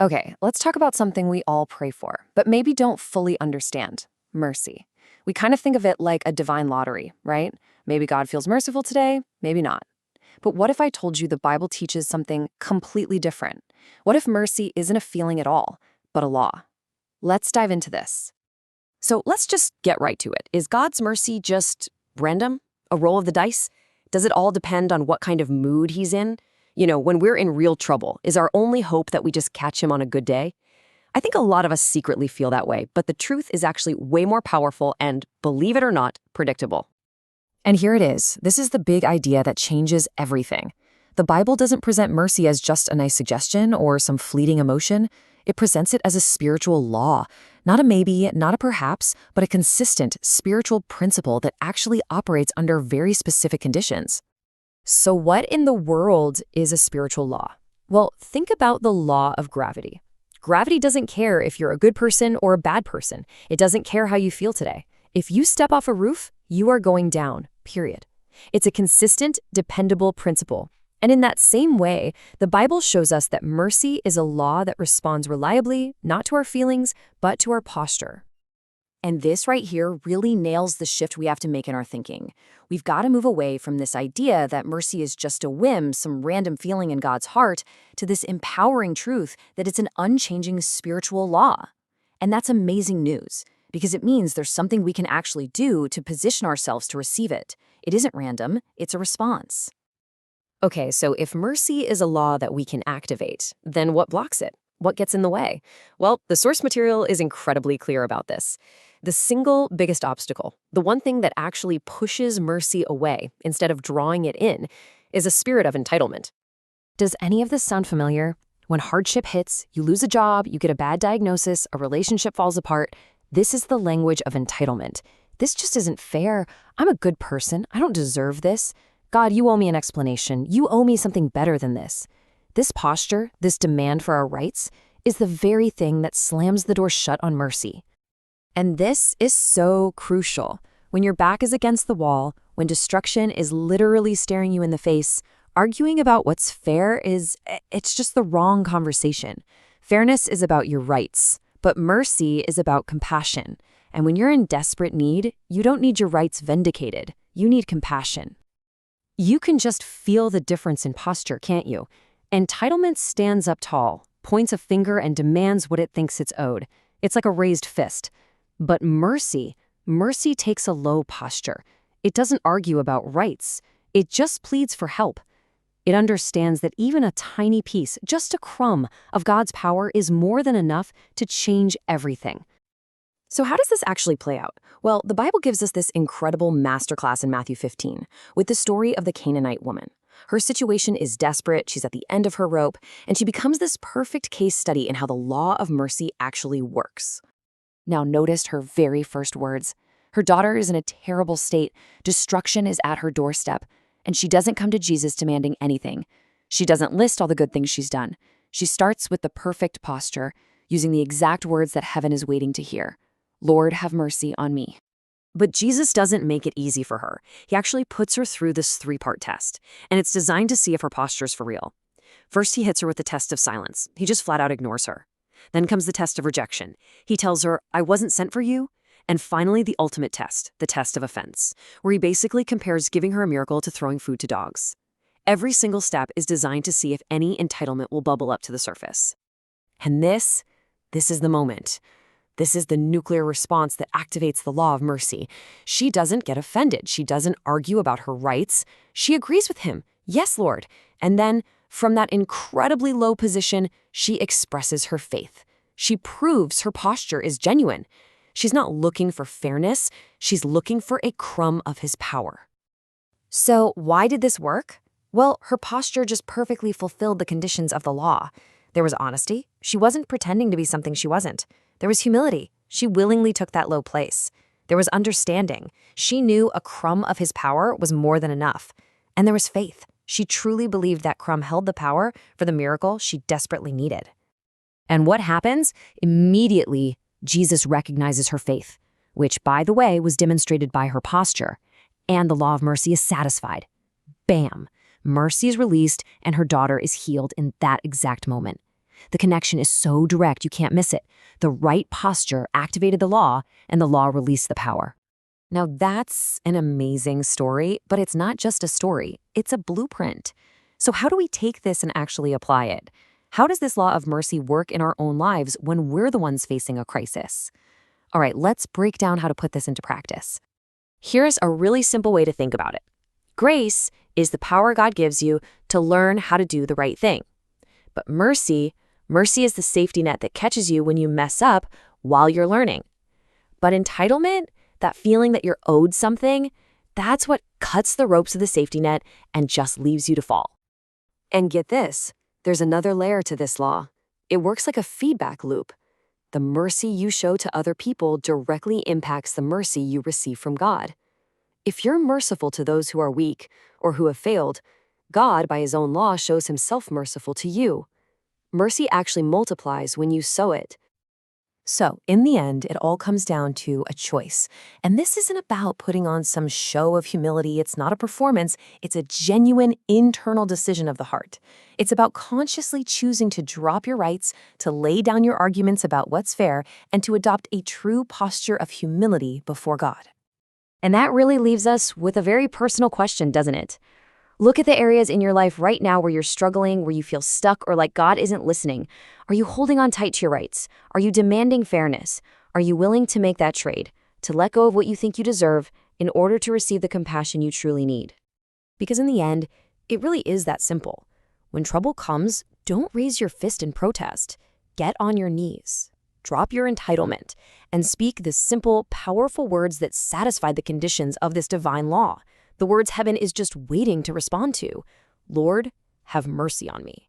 Okay, let's talk about something we all pray for, but maybe don't fully understand: mercy. We kind of think of it like a divine lottery, right? Maybe God feels merciful today, maybe not. But what if I told you the Bible teaches something completely different? What if mercy isn't a feeling at all, but a law? Let's dive into this. So let's just get right to it. Is God's mercy just random? A roll of the dice? Does it all depend on what kind of mood he's in? When we're in real trouble, is our only hope that we just catch him on a good day? I think a lot of us secretly feel that way, but the truth is actually way more powerful and, believe it or not, predictable. And here it is. This is the big idea that changes everything. The Bible doesn't present mercy as just a nice suggestion or some fleeting emotion. It presents it as a spiritual law, not a maybe, not a perhaps, but a consistent spiritual principle that actually operates under very specific conditions. So what in the world is a spiritual law? Well, think about the law of gravity. Gravity doesn't care if you're a good person or a bad person. It doesn't care how you feel today. If you step off a roof, you are going down, period. It's a consistent, dependable principle. And in that same way, the Bible shows us that mercy is a law that responds reliably, not to our feelings, but to our posture. And this right here really nails the shift we have to make in our thinking. We've got to move away from this idea that mercy is just a whim, some random feeling in God's heart, to this empowering truth that it's an unchanging spiritual law. And that's amazing news, because it means there's something we can actually do to position ourselves to receive it. It isn't random, it's a response. Okay, so if mercy is a law that we can activate, then what blocks it? What gets in the way? Well, the source material is incredibly clear about this. The single biggest obstacle, the one thing that actually pushes mercy away instead of drawing it in, is a spirit of entitlement. Does any of this sound familiar? When hardship hits, you lose a job, you get a bad diagnosis, a relationship falls apart. This is the language of entitlement. This just isn't fair. I'm a good person. I don't deserve this. God, you owe me an explanation. You owe me something better than this. This posture, this demand for our rights, is the very thing that slams the door shut on mercy. And this is so crucial. When your back is against the wall, when destruction is literally staring you in the face, arguing about what's fair it's just the wrong conversation. Fairness is about your rights, but mercy is about compassion. And when you're in desperate need, you don't need your rights vindicated. You need compassion. You can just feel the difference in posture, can't you? Entitlement stands up tall, points a finger, and demands what it thinks it's owed. It's like a raised fist. But mercy takes a low posture. It doesn't argue about rights. It just pleads for help. It understands that even a tiny piece, just a crumb, of God's power is more than enough to change everything. So how does this actually play out? Well, the Bible gives us this incredible masterclass in Matthew 15 with the story of the Canaanite woman. Her situation is desperate, she's at the end of her rope, and she becomes this perfect case study in how the law of mercy actually works. Now notice her very first words. Her daughter is in a terrible state, destruction is at her doorstep, and she doesn't come to Jesus demanding anything. She doesn't list all the good things she's done. She starts with the perfect posture, using the exact words that heaven is waiting to hear. Lord, have mercy on me. But Jesus doesn't make it easy for her. He actually puts her through this three-part test, and it's designed to see if her posture is for real. First, he hits her with the test of silence. He just flat out ignores her. Then comes the test of rejection. He tells her, I wasn't sent for you. And finally, the ultimate test, the test of offense, where he basically compares giving her a miracle to throwing food to dogs. Every single step is designed to see if any entitlement will bubble up to the surface. And this is the moment. This is the nuclear response that activates the law of mercy. She doesn't get offended. She doesn't argue about her rights. She agrees with him. Yes, Lord. And then, from that incredibly low position, she expresses her faith. She proves her posture is genuine. She's not looking for fairness. She's looking for a crumb of his power. So why did this work? Well, her posture just perfectly fulfilled the conditions of the law. There was honesty. She wasn't pretending to be something she wasn't. There was humility. She willingly took that low place. There was understanding. She knew a crumb of his power was more than enough. And there was faith. She truly believed that crumb held the power for the miracle she desperately needed. And what happens? Immediately, Jesus recognizes her faith, which, by the way, was demonstrated by her posture. And the law of mercy is satisfied. Bam! Mercy is released, and her daughter is healed in that exact moment. The connection is so direct you can't miss it. The right posture activated the law, and the law released the power. Now that's an amazing story, but it's not just a story, it's a blueprint. So how do we take this and actually apply it? How does this law of mercy work in our own lives when we're the ones facing a crisis? All right, let's break down how to put this into practice. Here's a really simple way to think about it. Grace is the power God gives you to learn how to do the right thing. But mercy is the safety net that catches you when you mess up while you're learning. But entitlement, that feeling that you're owed something, that's what cuts the ropes of the safety net and just leaves you to fall. And get this, there's another layer to this law. It works like a feedback loop. The mercy you show to other people directly impacts the mercy you receive from God. If you're merciful to those who are weak or who have failed, God, by his own law, shows himself merciful to you. Mercy actually multiplies when you sow it. So, in the end, it all comes down to a choice. And this isn't about putting on some show of humility. It's not a performance. It's a genuine internal decision of the heart. It's about consciously choosing to drop your rights, to lay down your arguments about what's fair, and to adopt a true posture of humility before God. And that really leaves us with a very personal question, doesn't it? Look at the areas in your life right now where you're struggling, where you feel stuck or like God isn't listening. Are you holding on tight to your rights? Are you demanding fairness? Are you willing to make that trade, to let go of what you think you deserve in order to receive the compassion you truly need? Because in the end, it really is that simple. When trouble comes, don't raise your fist in protest. Get on your knees. Drop your entitlement and speak the simple, powerful words that satisfy the conditions of this divine law. The words heaven is just waiting to respond to. Lord, have mercy on me.